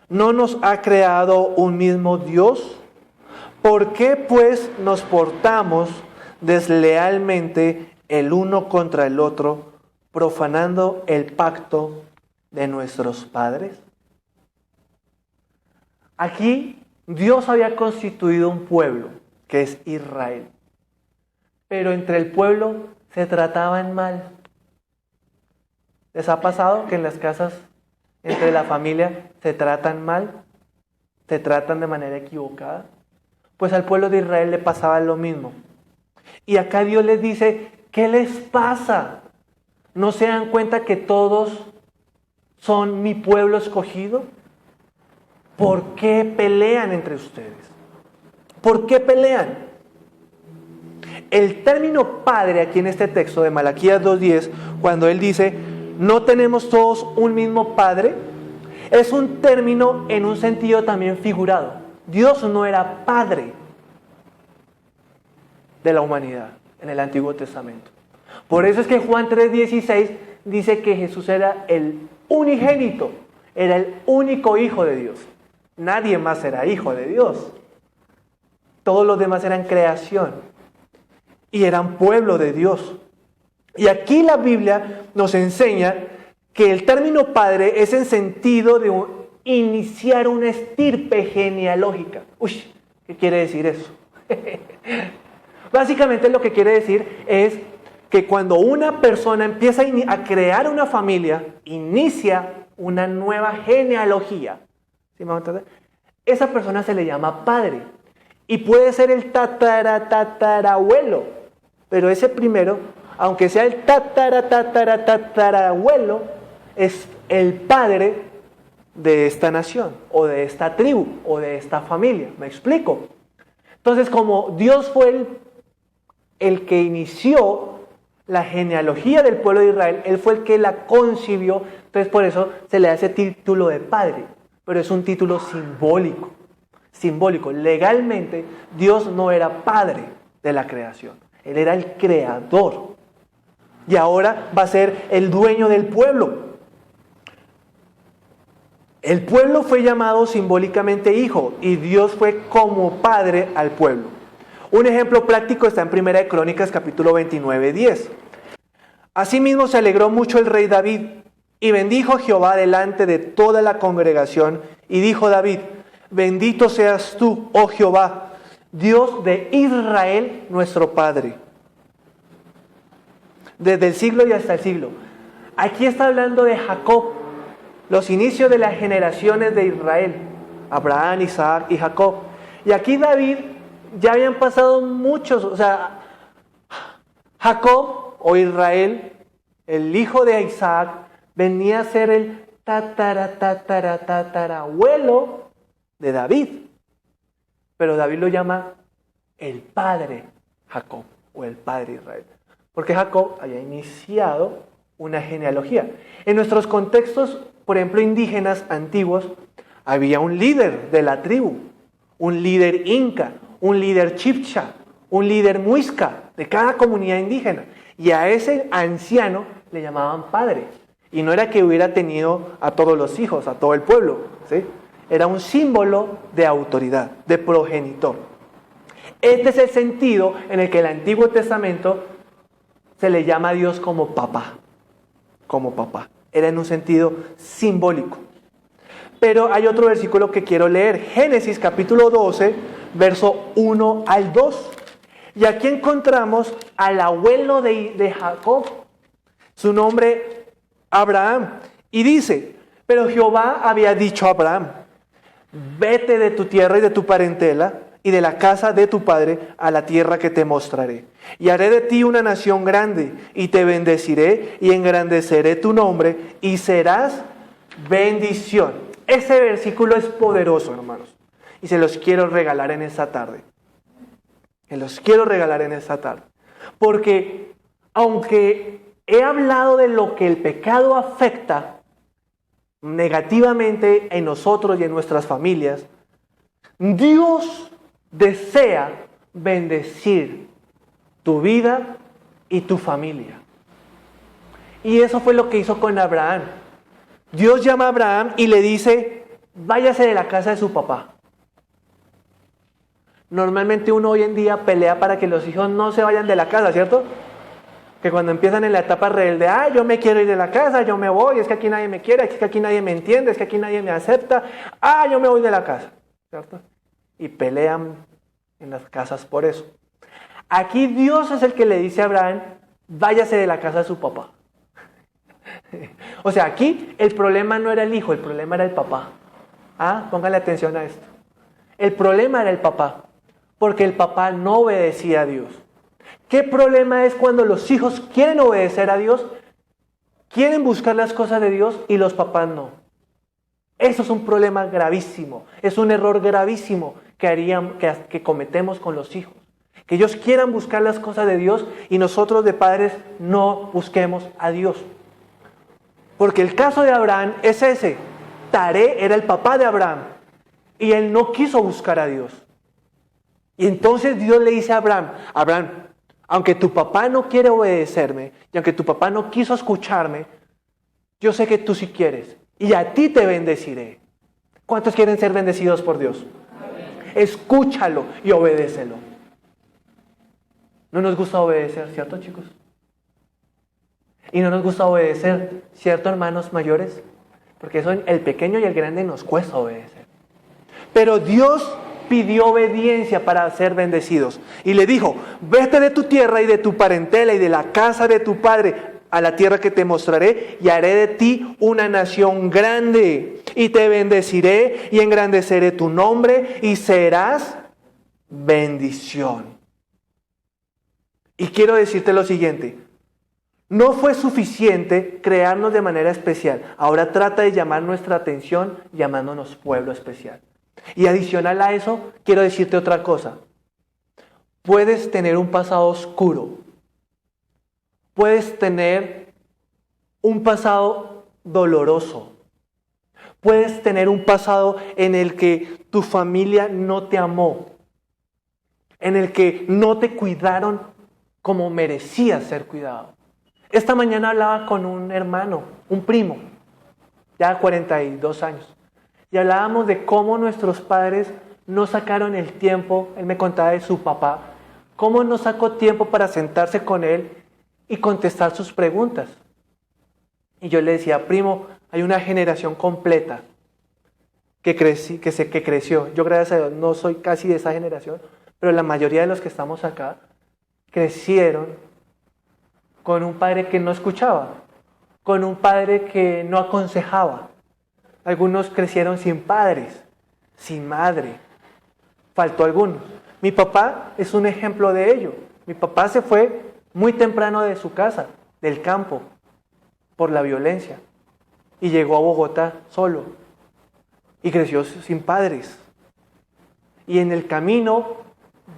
¿No nos ha creado un mismo Dios? ¿Por qué pues nos portamos deslealmente el uno contra el otro, profanando el pacto de nuestros padres? Aquí Dios había constituido un pueblo, que es Israel. Pero entre el pueblo se trataban mal. ¿Les ha pasado que en las casas, entre la familia, se tratan mal? ¿Se tratan de manera equivocada? Pues al pueblo de Israel le pasaba lo mismo. Y acá Dios les dice, ¿qué les pasa? ¿No se dan cuenta que todos son mi pueblo escogido? ¿Por qué pelean entre ustedes? ¿Por qué pelean? El término padre aquí en este texto de Malaquías 2:10, cuando él dice, no tenemos todos un mismo padre, es un término en un sentido también figurado. Dios no era padre de la humanidad en el Antiguo Testamento. Por eso es que Juan 3:16 dice que Jesús era el unigénito, era el único hijo de Dios. Nadie más era hijo de Dios. Todos los demás eran creación y eran pueblo de Dios. Y aquí la Biblia nos enseña que el término padre es en sentido de iniciar una estirpe genealógica. Uy, ¿qué quiere decir eso? Básicamente lo que quiere decir es que cuando una persona empieza a crear una familia, inicia una nueva genealogía. ¿Sí me van a entender? Esa persona se le llama padre. Y puede ser el tatarabuelo. Pero ese primero, aunque sea el tatarabuelo, es el padre de esta nación, o de esta tribu, o de esta familia. ¿Me explico? Entonces, como Dios fue el que inició la genealogía del pueblo de Israel, Él fue el que la concibió, entonces por eso se le da ese título de padre, pero es un título simbólico. Legalmente, Dios no era padre de la creación, Él era el creador, y ahora va a ser el dueño del pueblo. El pueblo fue llamado simbólicamente hijo y Dios fue como padre al pueblo. Un ejemplo práctico está en 1 de Crónicas capítulo 29, 10. Asimismo se alegró mucho el rey David y bendijo a Jehová delante de toda la congregación y dijo David: bendito seas tú, oh Jehová, Dios de Israel nuestro Padre, desde el siglo y hasta el siglo. Aquí está hablando de Jacob, los inicios de las generaciones de Israel, Abraham, Isaac y Jacob. Y aquí David, ya habían pasado muchos, o sea, Jacob o Israel, el hijo de Isaac, venía a ser el tatarabuelo de David. Pero David lo llama el padre Jacob o el padre Israel, porque Jacob había iniciado una genealogía. En nuestros contextos, por ejemplo, indígenas antiguos, había un líder de la tribu, un líder inca, un líder chibcha, un líder muisca de cada comunidad indígena. Y a ese anciano le llamaban padre. Y no era que hubiera tenido a todos los hijos, a todo el pueblo, ¿sí? Era un símbolo de autoridad, de progenitor. Este es el sentido en el que el Antiguo Testamento se le llama a Dios como papá. Como papá. Era en un sentido simbólico. Pero hay otro versículo que quiero leer. Génesis capítulo 12, verso 1 al 2. Y aquí encontramos al abuelo de Jacob. Su nombre, Abraham. Y dice: pero Jehová había dicho a Abraham: vete de tu tierra y de tu parentela y de la casa de tu padre a la tierra que te mostraré. Y haré de ti una nación grande, y te bendeciré y engrandeceré tu nombre, y serás bendición. Ese versículo es poderoso, hermanos, y se los quiero regalar en esta tarde. Se los quiero regalar en esta tarde. Porque aunque he hablado de lo que el pecado afecta negativamente en nosotros y en nuestras familias, Dios desea bendecir tu vida y tu familia. Y eso fue lo que hizo con Abraham. Dios llama a Abraham y le dice: váyase de la casa de su papá. Normalmente uno hoy en día pelea para que los hijos no se vayan de la casa, ¿cierto? Que cuando empiezan en la etapa rebelde, yo me quiero ir de la casa, yo me voy, es que aquí nadie me quiere, es que aquí nadie me entiende, es que aquí nadie me acepta, yo me voy de la casa, ¿cierto? Y pelean en las casas por eso. Aquí Dios es el que le dice a Abraham: váyase de la casa de su papá. O sea, aquí el problema no era el hijo, el problema era el papá. Póngale atención a esto. El problema era el papá, porque el papá no obedecía a Dios. ¿Qué problema es cuando los hijos quieren obedecer a Dios, quieren buscar las cosas de Dios y los papás no? Eso es un problema gravísimo, es un error gravísimo que cometemos con los hijos. Que ellos quieran buscar las cosas de Dios y nosotros de padres no busquemos a Dios. Porque el caso de Abraham es ese. Taré era el papá de Abraham y él no quiso buscar a Dios. Y entonces Dios le dice a Abraham: Abraham, aunque tu papá no quiere obedecerme y aunque tu papá no quiso escucharme, yo sé que tú sí quieres y a ti te bendeciré. ¿Cuántos quieren ser bendecidos por Dios? Escúchalo y obedécelo. No nos gusta obedecer, ¿cierto, chicos? Y no nos gusta obedecer, ¿cierto, hermanos mayores? Porque eso el pequeño y el grande nos cuesta obedecer. Pero Dios pidió obediencia para ser bendecidos. Y le dijo: vete de tu tierra y de tu parentela y de la casa de tu padre a la tierra que te mostraré, y haré de ti una nación grande, y te bendeciré y engrandeceré tu nombre, y serás bendición. Y quiero decirte lo siguiente: no fue suficiente crearnos de manera especial. Ahora trata de llamar nuestra atención llamándonos pueblo especial. Y adicional a eso, quiero decirte otra cosa. Puedes tener un pasado oscuro. Puedes tener un pasado doloroso. Puedes tener un pasado en el que tu familia no te amó. En el que no te cuidaron como merecías ser cuidado. Esta mañana hablaba con un hermano, un primo, ya 42 años. y hablábamos de cómo nuestros padres no sacaron el tiempo. Él me contaba de su papá, cómo no sacó tiempo para sentarse con él y contestar sus preguntas. Y yo le decía, primo, hay una generación completa que creció. Yo, gracias a Dios, no soy casi de esa generación, pero la mayoría de los que estamos acá crecieron con un padre que no escuchaba, con un padre que no aconsejaba. Algunos crecieron sin padres, sin madre. Faltó algunos. Mi papá es un ejemplo de ello. Mi papá se fue muy temprano de su casa, del campo, por la violencia. Y llegó a Bogotá solo. Y creció sin padres. Y en el camino,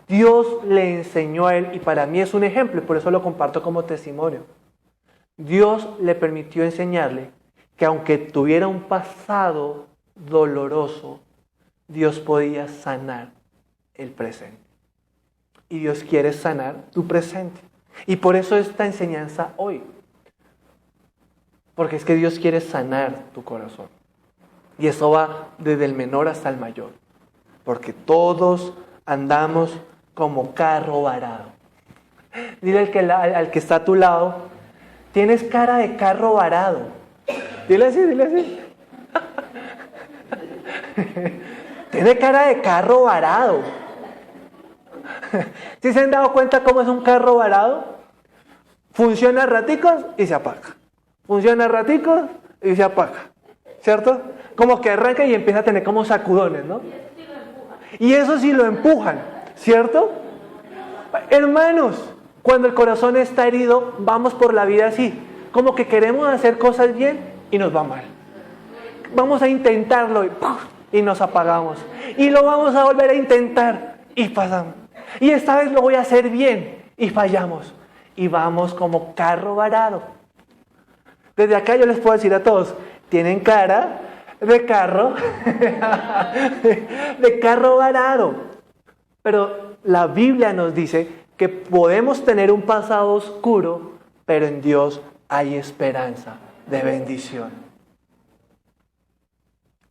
Dios le enseñó a él, y para mí es un ejemplo, y por eso lo comparto como testimonio. Dios le permitió enseñarle que aunque tuviera un pasado doloroso, Dios podía sanar el presente. Y Dios quiere sanar tu presente. Y por eso esta enseñanza hoy. Porque es que Dios quiere sanar tu corazón. Y eso va desde el menor hasta el mayor. Porque todos andamos como carro varado. Dile al que está a tu lado, tienes cara de carro varado. Dile así, dile así. Tiene cara de carro varado. ¿Sí se han dado cuenta cómo es un carro varado? Funciona raticos y se apaga. Funciona raticos y se apaga. ¿Cierto? Como que arranca y empieza a tener como sacudones, ¿no? Y eso sí lo empujan, ¿cierto? Hermanos, cuando el corazón está herido, vamos por la vida así. Como que queremos hacer cosas bien y nos va mal. Vamos a intentarlo y nos apagamos. Y lo vamos a volver a intentar y pasamos. Y esta vez lo voy a hacer bien y fallamos. Y vamos como carro varado. Desde acá yo les puedo decir a todos, tienen cara de carro, de carro varado. Pero la Biblia nos dice que podemos tener un pasado oscuro, pero en Dios hay esperanza de bendición.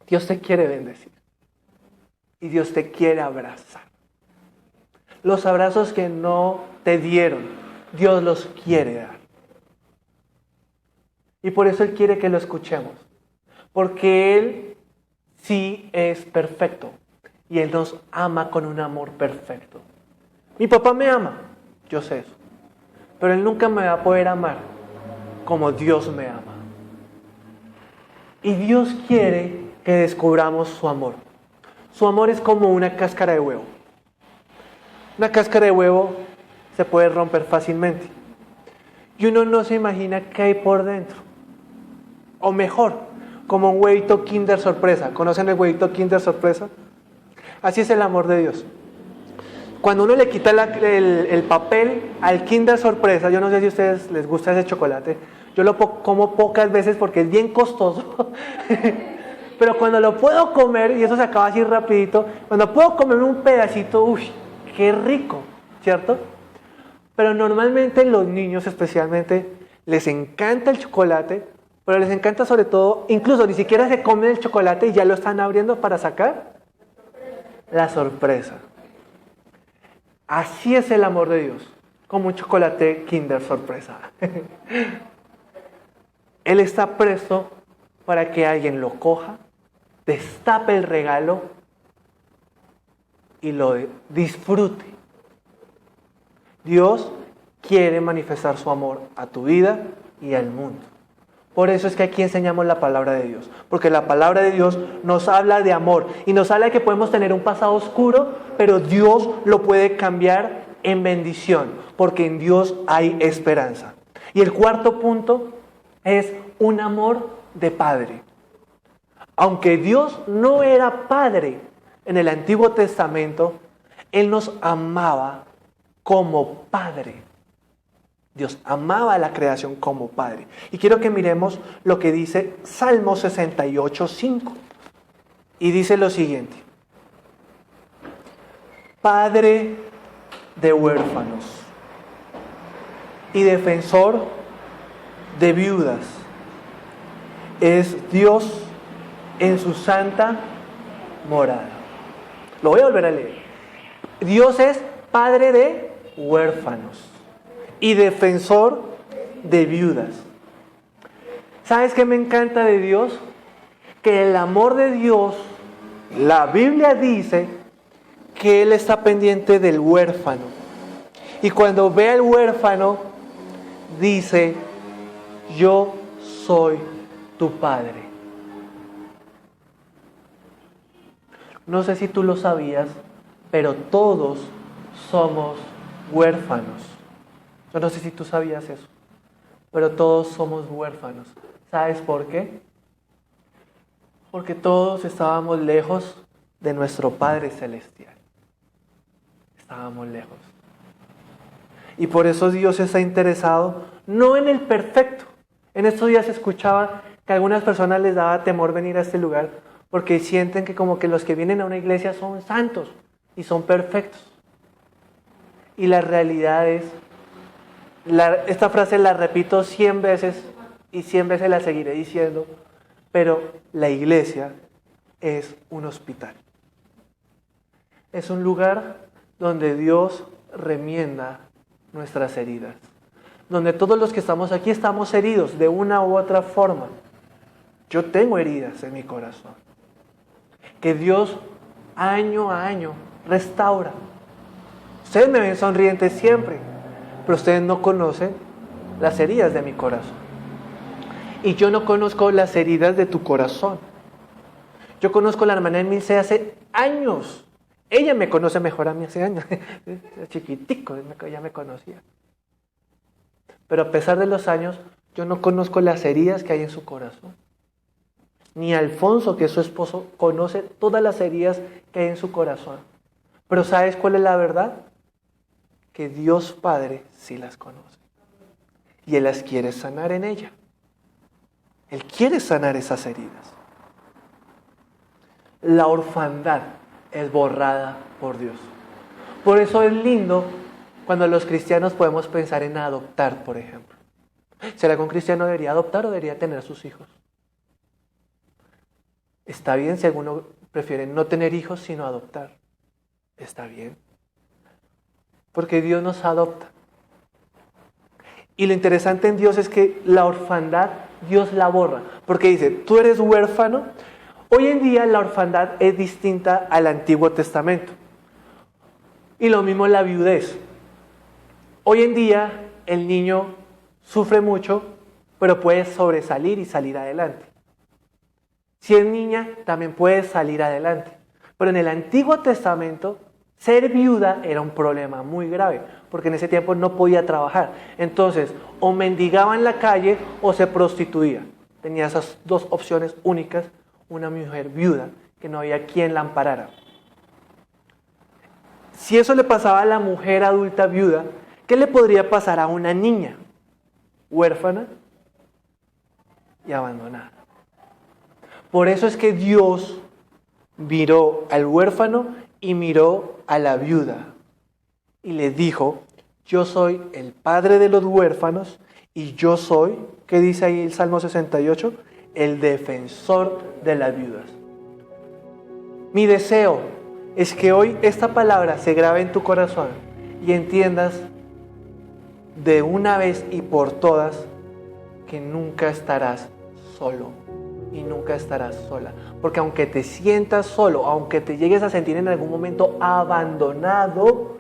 Dios te quiere bendecir. Y Dios te quiere abrazar. Los abrazos que no te dieron, Dios los quiere dar. Y por eso Él quiere que lo escuchemos. Porque Él sí es perfecto. Y Él nos ama con un amor perfecto. Mi papá me ama, yo sé eso. Pero Él nunca me va a poder amar como Dios me ama. Y Dios quiere que descubramos su amor. Su amor es como una cáscara de huevo. Una cáscara de huevo se puede romper fácilmente. Y uno no se imagina qué hay por dentro. O mejor, como un huevito Kinder Sorpresa. ¿Conocen el huevito Kinder Sorpresa? Así es el amor de Dios. Cuando uno le quita el papel al Kinder Sorpresa, yo no sé si a ustedes les gusta ese chocolate, yo lo como pocas veces porque es bien costoso, pero cuando lo puedo comer, y eso se acaba así rapidito, cuando puedo comerme un pedacito, uy, qué rico, ¿cierto? Pero normalmente los niños especialmente les encanta el chocolate, pero les encanta sobre todo, incluso ni siquiera se comen el chocolate y ya lo están abriendo para sacar la sorpresa. Así es el amor de Dios, como un chocolate Kinder Sorpresa. Él está presto para que alguien lo coja, destape el regalo y lo disfrute. Dios quiere manifestar su amor a tu vida y al mundo. Por eso es que aquí enseñamos la palabra de Dios. Porque la palabra de Dios nos habla de amor. Y nos habla de que podemos tener un pasado oscuro, pero Dios lo puede cambiar en bendición. Porque en Dios hay esperanza. Y el cuarto punto es un amor de padre. Aunque Dios no era padre en el Antiguo Testamento, Él nos amaba como padre. Dios amaba a la creación como padre. Y quiero que miremos lo que dice Salmo 68:5. Y dice lo siguiente: Padre de huérfanos y defensor de viudas es Dios en su santa morada. Lo voy a volver a leer. Dios es padre de huérfanos y defensor de viudas. ¿Sabes qué me encanta de Dios? Que el amor de Dios, la Biblia dice que Él está pendiente del huérfano. Y cuando ve al huérfano, dice, yo soy tu padre. No sé si tú lo sabías, pero todos somos huérfanos. Yo no sé si tú sabías eso, pero todos somos huérfanos. ¿Sabes por qué? Porque todos estábamos lejos de nuestro Padre Celestial. Estábamos lejos. Y por eso Dios está interesado no en el perfecto. En estos días escuchaba que a algunas personas les daba temor venir a este lugar porque sienten que como que los que vienen a una iglesia son santos y son perfectos. Y la realidad es, esta frase la repito 100 veces y 100 veces la seguiré diciendo, pero la iglesia es un hospital. Es un lugar donde Dios remienda nuestras heridas. Donde todos los que estamos aquí estamos heridos de una u otra forma. Yo tengo heridas en mi corazón. Que Dios año a año restaura. Ustedes me ven sonrientes siempre, pero ustedes no conocen las heridas de mi corazón. Y yo no conozco las heridas de tu corazón. Yo conozco a la hermana Emilce hace años. Ella me conoce mejor a mí hace años. Chiquitico, ella me conocía. Pero a pesar de los años, yo no conozco las heridas que hay en su corazón. Ni Alfonso, que es su esposo, conoce todas las heridas que hay en su corazón. Pero ¿sabes cuál es la verdad? Que Dios Padre sí las conoce. Y Él las quiere sanar en ella. Él quiere sanar esas heridas. La orfandad es borrada por Dios. Por eso es lindo cuando los cristianos podemos pensar en adoptar, por ejemplo. ¿Será que un cristiano debería adoptar o debería tener sus hijos? Está bien si alguno prefiere no tener hijos sino adoptar. Está bien. Porque Dios nos adopta. Y lo interesante en Dios es que la orfandad Dios la borra. Porque dice, tú eres huérfano. Hoy en día la orfandad es distinta al Antiguo Testamento. Y lo mismo la viudez. Hoy en día el niño sufre mucho, pero puede sobresalir y salir adelante. Si es niña, también puede salir adelante. Pero en el Antiguo Testamento, ser viuda era un problema muy grave, porque en ese tiempo no podía trabajar. Entonces, o mendigaba en la calle o se prostituía. Tenía esas dos opciones únicas, una mujer viuda, que no había quien la amparara. Si eso le pasaba a la mujer adulta viuda, ¿qué le podría pasar a una niña huérfana y abandonada? Por eso es que Dios miró al huérfano y miró a la viuda y le dijo, yo soy el padre de los huérfanos y yo soy, ¿qué dice ahí el Salmo 68? El defensor de las viudas. Mi deseo es que hoy esta palabra se grabe en tu corazón y entiendas de una vez y por todas que nunca estarás solo y nunca estarás sola. Porque aunque te sientas solo, aunque te llegues a sentir en algún momento abandonado,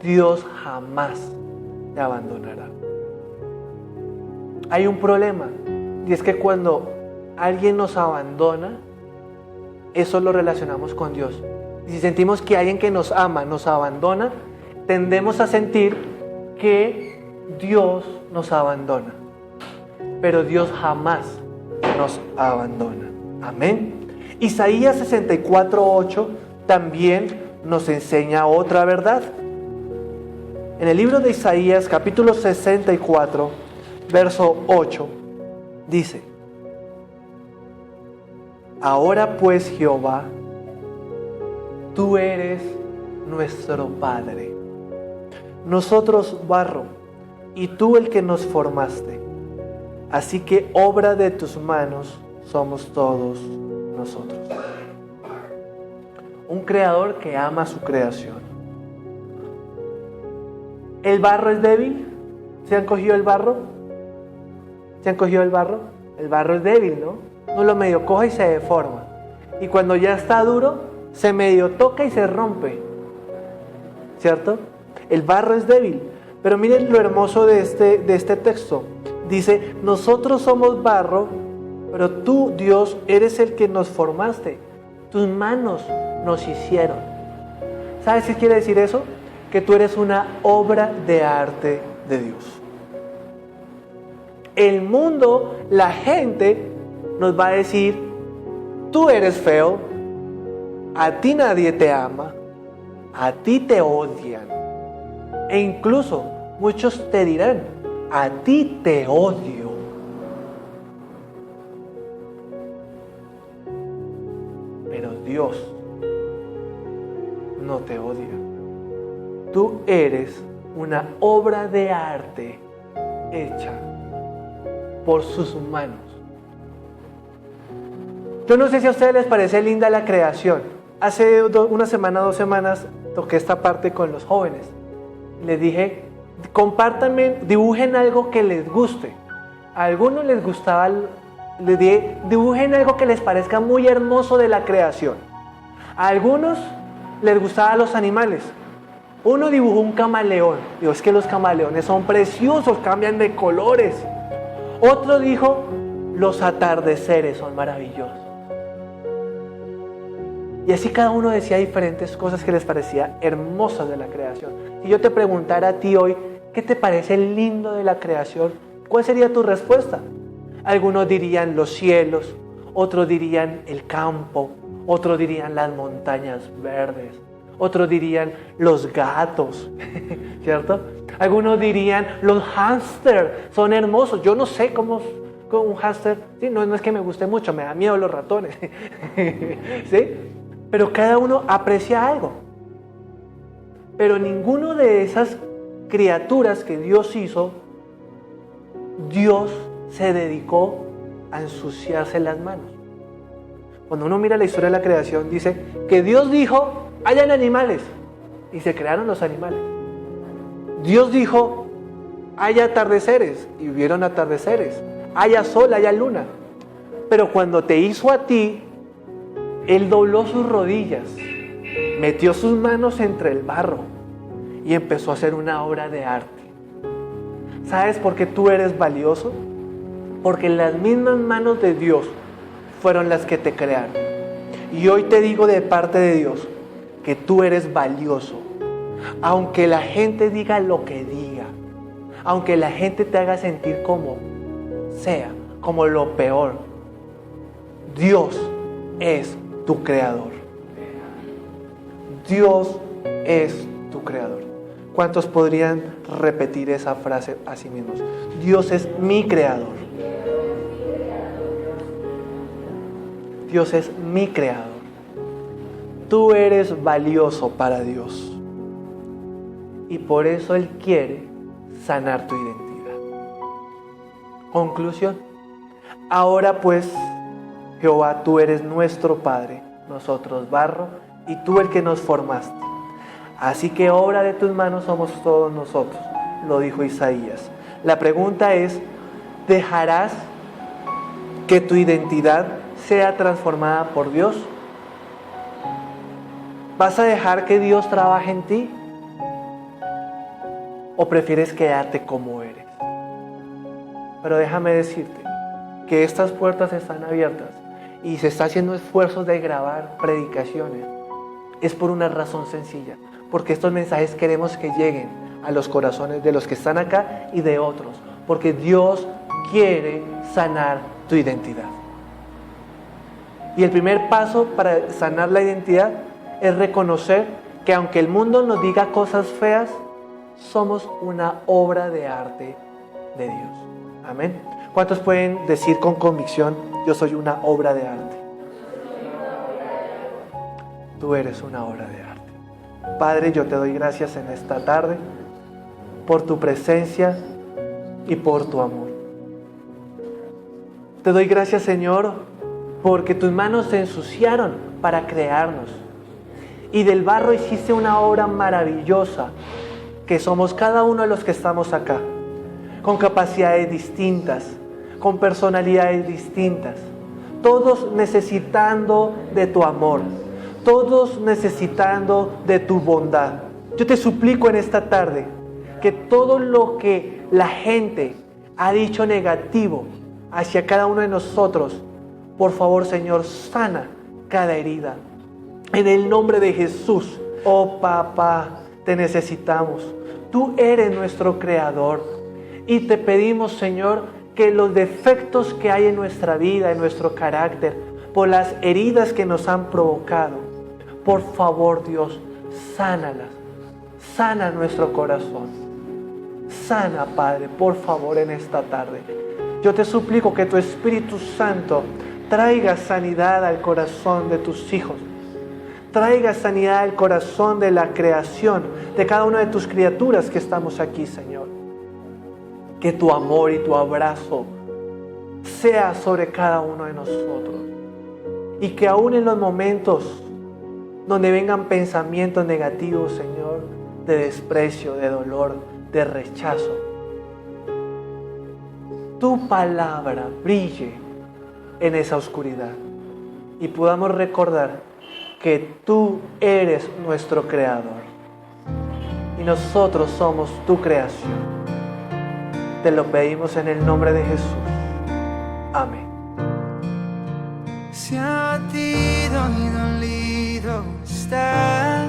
Dios jamás te abandonará. Hay un problema, y es que cuando alguien nos abandona, eso lo relacionamos con Dios. Y si sentimos que alguien que nos ama nos abandona, tendemos a sentir que Dios nos abandona. Pero Dios jamás nos abandona. Amén. Isaías 64:8 también nos enseña otra verdad. En el libro de Isaías, capítulo 64, verso 8, dice: Ahora pues, Jehová, tú eres nuestro Padre, nosotros barro, y tú el que nos formaste. Así que obra de tus manos somos todos nosotros. Un creador que ama su creación. ¿El barro es débil? ¿Se han cogido el barro? ¿Se han cogido el barro? El barro es débil, ¿no? Uno lo medio coge y se deforma. Y cuando ya está duro, se medio toca y se rompe. ¿Cierto? El barro es débil. Pero miren lo hermoso de este texto. Dice, nosotros somos barro, pero tú, Dios, eres el que nos formaste. Tus manos nos hicieron. ¿Sabes qué quiere decir eso? Que tú eres una obra de arte de Dios. El mundo, la gente, nos va a decir, tú eres feo, a ti nadie te ama, a ti te odian. E incluso muchos te dirán, a ti te odio. Pero Dios no te odia. Tú eres una obra de arte hecha por sus manos. Yo no sé si a ustedes les parece linda la creación. Hace una semana, 2 semanas, toqué esta parte con los jóvenes. Les dije, compártanme, dibujen algo que les guste. A algunos les gustaba, les dije, dibujen algo que les parezca muy hermoso de la creación. A algunos les gustaban los animales. Uno dibujó un camaleón. Digo, es que los camaleones son preciosos, cambian de colores. Otro dijo, los atardeceres son maravillosos. Y así cada uno decía diferentes cosas que les parecía hermosas de la creación. Si yo te preguntara a ti hoy, ¿qué te parece lindo de la creación? ¿Cuál sería tu respuesta? Algunos dirían los cielos, otros dirían el campo, otros dirían las montañas verdes, otros dirían los gatos, ¿cierto? Algunos dirían los hámster, son hermosos. Yo no sé cómo un hámster, ¿sí? No es que me guste mucho, me da miedo los ratones, ¿sí? Pero cada uno aprecia algo. Pero ninguno de esas criaturas que Dios hizo, Dios se dedicó a ensuciarse las manos. Cuando uno mira la historia de la creación, dice que Dios dijo, hayan animales, y se crearon los animales. Dios dijo, haya atardeceres, y hubieron atardeceres. Haya sol, haya luna. Pero cuando te hizo a ti, Él dobló sus rodillas, metió sus manos entre el barro y empezó a hacer una obra de arte. ¿Sabes por qué tú eres valioso? Porque las mismas manos de Dios fueron las que te crearon. Y hoy te digo de parte de Dios que tú eres valioso. Aunque la gente diga lo que diga, aunque la gente te haga sentir como sea, como lo peor, Dios es tu creador. Dios es tu creador. ¿Cuántos podrían repetir esa frase a sí mismos? Dios es mi creador. Dios es mi creador. Tú eres valioso para Dios. Y por eso Él quiere sanar tu identidad. Conclusión. Ahora pues, Jehová, tú eres nuestro Padre, nosotros barro, y tú el que nos formaste. Así que obra de tus manos somos todos nosotros, lo dijo Isaías. La pregunta es, ¿dejarás que tu identidad sea transformada por Dios? ¿Vas a dejar que Dios trabaje en ti? ¿O prefieres quedarte como eres? Pero déjame decirte que estas puertas están abiertas y se está haciendo esfuerzos de grabar predicaciones. Es por una razón sencilla, porque estos mensajes queremos que lleguen a los corazones de los que están acá y de otros, porque Dios quiere sanar tu identidad. Y el primer paso para sanar la identidad es reconocer que aunque el mundo nos diga cosas feas, somos una obra de arte de Dios. Amén. ¿Cuántos pueden decir con convicción, yo soy una obra de arte? Tú eres una obra de arte. Padre, yo te doy gracias en esta tarde por tu presencia y por tu amor. Te doy gracias, Señor, porque tus manos se ensuciaron para crearnos. Y del barro hiciste una obra maravillosa, que somos cada uno de los que estamos acá, con capacidades distintas, con personalidades distintas, todos necesitando de tu amor, todos necesitando de tu bondad. Yo te suplico en esta tarde que todo lo que la gente ha dicho negativo hacia cada uno de nosotros, por favor, Señor, sana cada herida. En el nombre de Jesús, oh Papá, te necesitamos. Tú eres nuestro Creador y te pedimos, Señor, que los defectos que hay en nuestra vida, en nuestro carácter, por las heridas que nos han provocado, por favor, Dios, sánalas. Sana nuestro corazón. Sana, Padre, por favor, en esta tarde. Yo te suplico que tu Espíritu Santo traiga sanidad al corazón de tus hijos. Traiga sanidad al corazón de la creación, de cada una de tus criaturas que estamos aquí, Señor. Que tu amor y tu abrazo sea sobre cada uno de nosotros. Y que aún en los momentos donde vengan pensamientos negativos, Señor, de desprecio, de dolor, de rechazo, tu palabra brille en esa oscuridad y podamos recordar que tú eres nuestro Creador y nosotros somos tu creación. Te lo pedimos en el nombre de Jesús. Amén. Si a ti dolido estás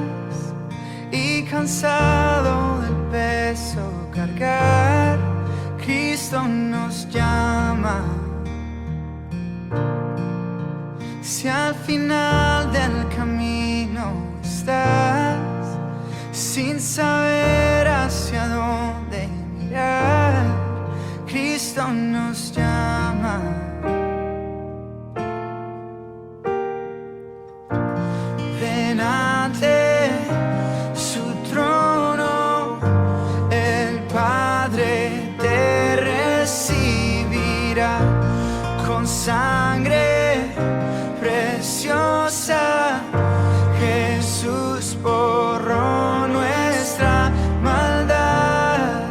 y cansado del peso cargar, Cristo nos llama. Si al final del camino estás sin saber hacia dónde mirar, Cristo nos llama. Ven ante su trono, el Padre te recibirá con sangre preciosa. Jesús borró nuestra maldad.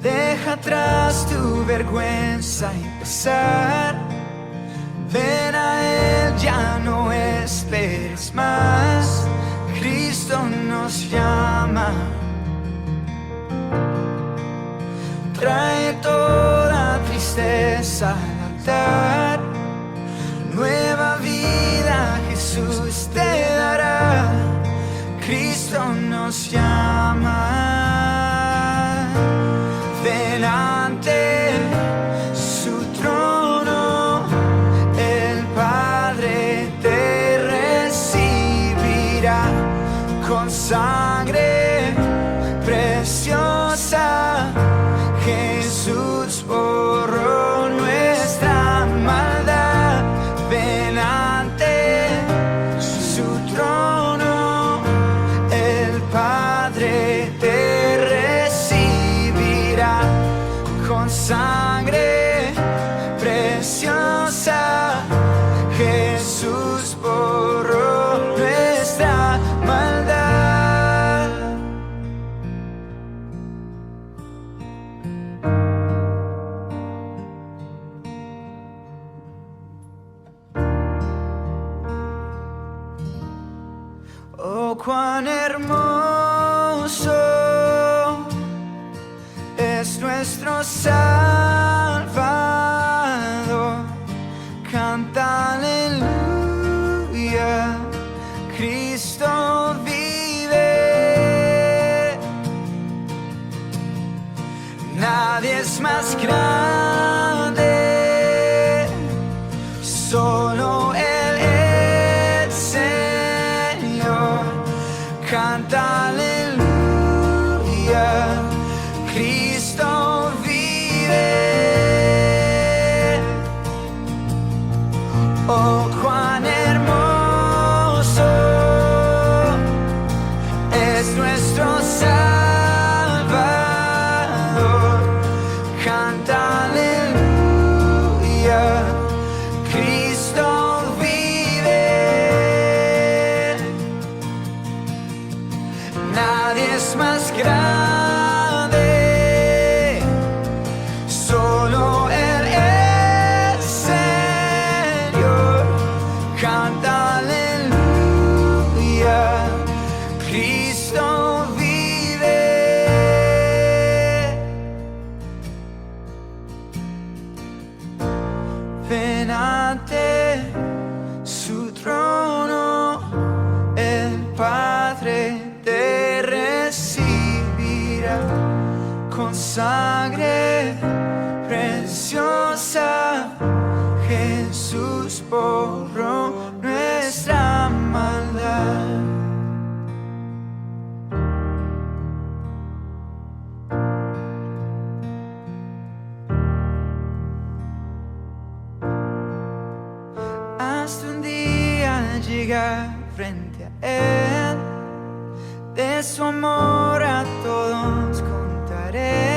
Deja atrás tu vergüenza y pesar. Ven a Él, ya no esperes más. Cristo nos llama. Trae toda tristeza al altar. Nueva vida Jesús te dará. Cristo nos llama. Delante su trono, el Padre te recibirá con sangre preciosa. Jesús borró nuestra maldad. Ven ante su trono, el Padre te recibirá con sangre preciosa. Jesús borró nuestra maldad. Oh, cuán hermoso es nuestro Salvador. Canta aleluya, Cristo vive. Nadie es más grande, solo Él es Señor. Canta aleluya, Cristo vive. Oh, cuán hermoso ante su trono, el Padre te recibirá con sangre preciosa. Jesús borró nuestra maldad. Hasta un día llegar frente a Él, de su amor a todos contaré.